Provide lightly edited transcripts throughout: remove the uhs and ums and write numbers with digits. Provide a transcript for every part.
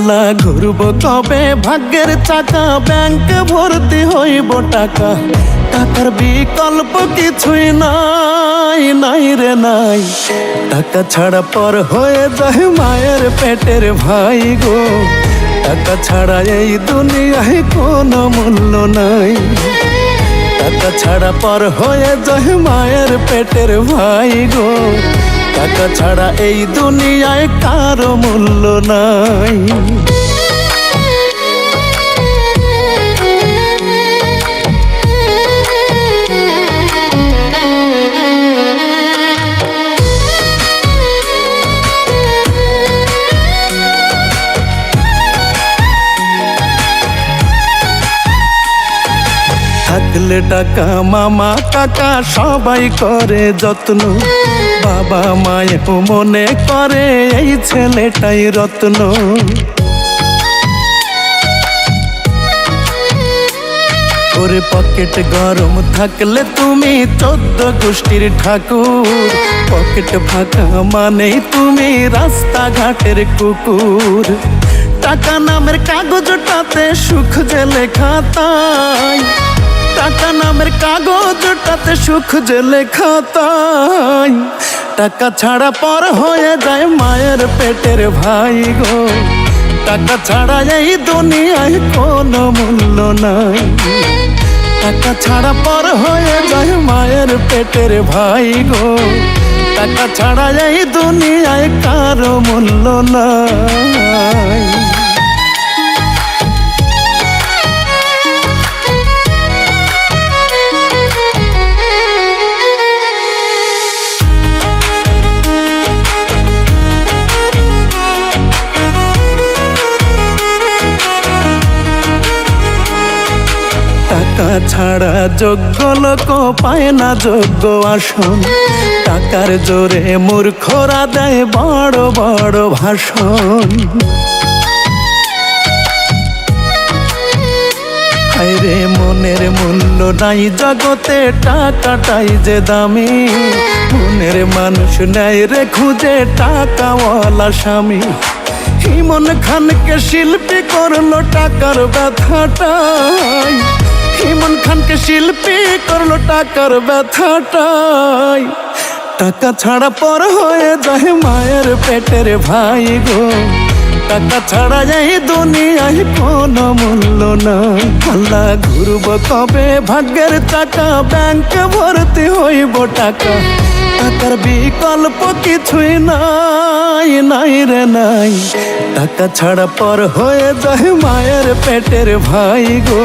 আল্লাহ ঘুরব কবে ভাগ্যের চাকা, ব্যাংক ভর্তি হইব টাকা, টাকার বিকল্প কিছুই নাই, নাই রে নাই। টাকা ছাড়া পর হয়ে যায় মায়ের পেটের ভাই গো, টাকা ছাড়া এই দুনিয়ায় কোনো মূল্য নাই। টাকা ছাড়া পর হয়ে যায় মায়ের পেটের ভাই গো, টাকা ছাড়া এই দুনিয়ায় কারো মূল্য নাই। থাকলে টাকা মামা কাকা সবাই করে যত্ন, বাবা মায়ের মনে করে এই ছেলেটাই রত্ন। ওরে পকেট গরম থাকলে তুমি 14 গোষ্ঠীর ঠাকুর, পকেট ফাঁকা মানেই তুমি রাস্তাঘাটের কুকুর। টাকা নামের কাগজটাতে সুখ যে লেখা তাই, টাকা নামের কাগজটাতে সুখ যে লেখা তাই। টাকা ছাড়া পর হয়ে যায় মায়ের পেটের ভাই গো, টাকা ছাড়া এই দুনিয়ায় কোনো মূল্য নাই। টাকা ছাড়া পর হয়ে যায় মায়ের পেটের ভাই গো, টাকা ছাড়া এই দুনিয়ায় কারো মূল্য নাই। টাকা ছাড়া যোগ্য লোক পায় না যোগ্য আসন, টাকার জোরে মূর্খরা দেয় বড় বড় ভাষণ। হায়রে মনের মূল্য নাই জগতে, টাকাটাই যে দামি, মনের মানুষ নেয় রে খুঁজে টাকাওয়ালা স্বামী। ইমন খানকে শিল্পী করলো টাকার ব্যথাটাই, ইমন খানকে শিল্পী করলো টাকার ব্যথাটাই। টাকা ছাড়া পর হয়ে যায় মায়ের পেটের ভাই গো, টাকা ছাড়া এই দুনিয়ায় কোনো মূল্য নাই। আল্লাহ ঘুরব কবে ভাগ্যের চাকা, ব্যাংক ভর্তি হইব টাকা, টাকার বিকল্প কিছুই নাই, নাই রে নাই। টাকা ছাড়া পর হয়ে যায় মায়ের পেটের ভাই গো,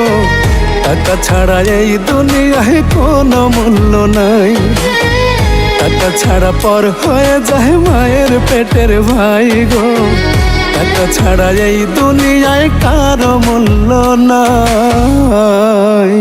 টাকা ছাড়া এই দুনিয়ায় কোনো মূল্য নাই। টাকা ছাড়া পর হয়ে যায় মায়ের পেটের ভাই গো, টাকা ছাড়া এই দুনিয়ায় কারো মূল্য নাই।